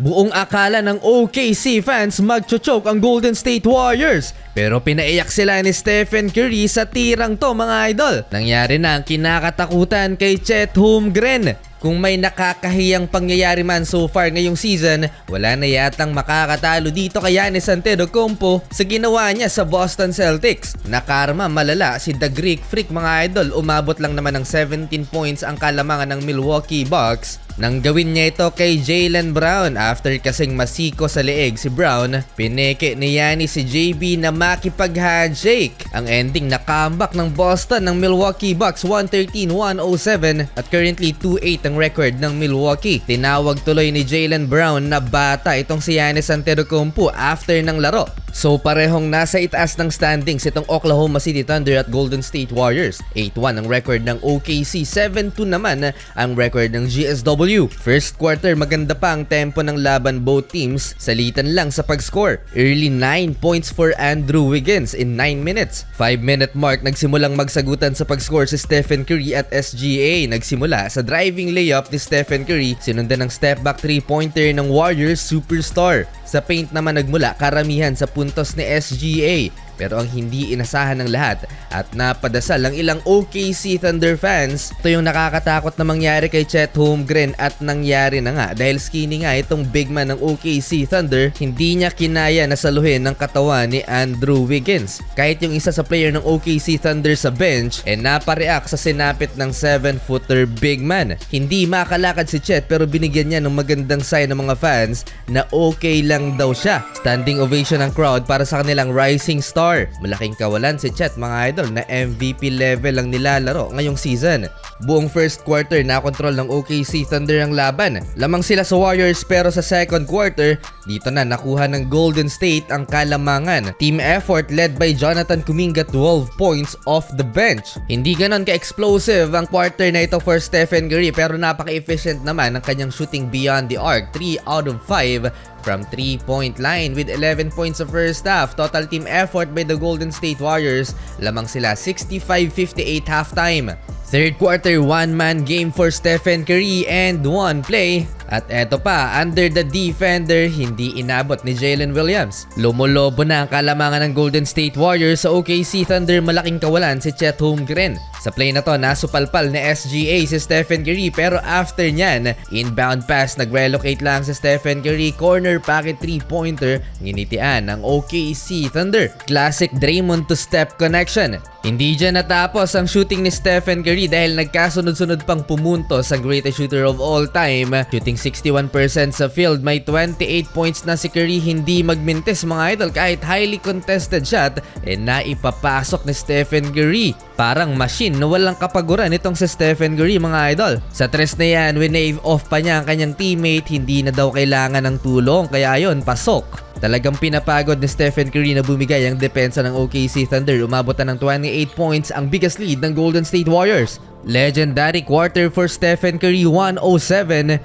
Buong akala ng OKC fans magcho-choke ang Golden State Warriors. Pero pinaiyak sila ni Stephen Curry sa tirang to mga idol. Nangyari na ang kinakatakutan kay Chet Holmgren. Kung may nakakahiyang pangyayari man so far ngayong season, wala na yatang makakatalo dito kay Giannis Antetokounmpo sa ginawa niya sa Boston Celtics. Nakarma malala si The Greek Freak mga idol, umabot lang naman ng 17 points ang kalamangan ng Milwaukee Bucks. Nang gawin niya ito kay Jaylen Brown after kasing masiko sa leeg si Brown, pineke ni Giannis si JB na makipag-handshake. Ang ending na comeback ng Boston ng Milwaukee Bucks 113-107 at currently 2-8 ang record ng Milwaukee. Tinawag tuloy ni Jaylen Brown na bata itong si Giannis Antetokounmpo after ng laro. So parehong nasa itaas ng standings itong Oklahoma City Thunder at Golden State Warriors. 8-1 ang record ng OKC, 7-2 naman ang record ng GSW. First quarter maganda pa ang tempo ng laban, both teams salitan lang sa pag-score. Early 9 points for Andrew Wiggins in 9 minutes. 5-minute mark nagsimulang magsagutan sa pag-score si Stephen Curry at SGA. Nagsimula sa driving layup ni Stephen Curry, sinundan ng step back 3-pointer ng Warriors superstar. Sa paint naman nagmula karamihan sa puntos ni SGA. Pero ang hindi inasahan ng lahat at napadasal ang ilang OKC Thunder fans, ito yung nakakatakot na mangyari kay Chet Holmgren at nangyari na nga dahil skinny nga itong big man ng OKC Thunder, hindi niya kinaya na saluhin ng katawan ni Andrew Wiggins. Kahit yung isa sa player ng OKC Thunder sa bench napareact sa sinapit ng 7-footer big man. Hindi makalakad si Chet pero binigyan niya ng magandang sign ng mga fans na okay lang daw siya. Standing ovation ng crowd para sa kanilang rising star. Malaking kawalan si Chet mga idol na MVP level ang nilalaro ngayong season. Buong first quarter nakontrol ng OKC Thunder ang laban. Lamang sila sa Warriors pero sa second quarter, dito na nakuha ng Golden State ang kalamangan. Team effort led by Jonathan Kuminga, 12 points off the bench. Hindi ganon ka-explosive ang quarter na ito for Stephen Curry pero napaka-efficient naman ang kanyang shooting beyond the arc, 3 out of 5 from 3-point line with 11 points sa first half. Total team effort by the Golden State Warriors, lamang sila 65-58 halftime. Third quarter, one-man game for Stephen Curry and one play. At eto pa, under the defender, hindi inabot ni Jalen Williams. Lumulobo na ang kalamangan ng Golden State Warriors sa OKC Thunder, malaking kawalan si Chet Holmgren. Sa play na to, nasupalpal ni SGA si Stephen Curry pero after nyan, inbound pass, nag-relocate lang si Stephen Curry, corner pocket 3-pointer, nginitian ng OKC Thunder. Classic Draymond to Steph connection. Hindi dyan natapos ang shooting ni Stephen Curry dahil nagkasunod-sunod pang pumuntos sa greatest shooter of all time. Shooting 61% sa field, may 28 points na si Curry, hindi magmintis mga idol kahit highly contested shot naipapasok ni Stephen Curry. Parang machine na walang kapaguran itong si Stephen Curry mga idol. Sa tres na yan, winave off pa niya ang kanyang teammate, hindi na daw kailangan ng tulong kaya ayun, pasok. Talagang pinapagod ni Stephen Curry na bumigay ang depensa ng OKC Thunder. Umabot na ng 28 points, ang biggest lead ng Golden State Warriors. Legendary quarter for Stephen Curry, 107-79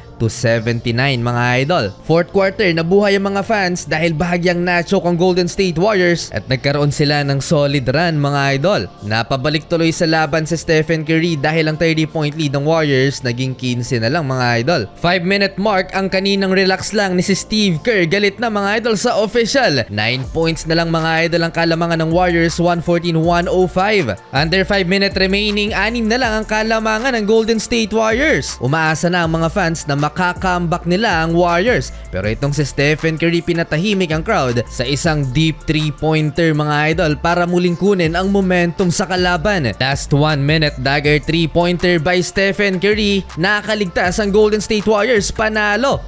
mga idol. Fourth quarter, nabuhay ang mga fans dahil bahagyang na-choke ang Golden State Warriors at nagkaroon sila ng solid run mga idol. Napabalik tuloy sa laban si Stephen Curry dahil ang 30-point lead ng Warriors naging 15 na lang mga idol. 5-minute mark, ang kaninang relax lang ni si Steve Kerr, galit na mga idol sa official. 9 points na lang mga idol ang kalamangan ng Warriors, 114-105. Under 5 minute remaining, 6 na lang ang kalamangan ng Golden State Warriors. Umaasa na ang mga fans na makakambak nila ang Warriors. Pero itong si Stephen Curry, pinatahimik ang crowd sa isang deep 3-pointer mga idol para muling kunin ang momentum sa kalaban. Last 1 minute dagger 3-pointer by Stephen Curry, nakaligtas ang Golden State Warriors, panalo.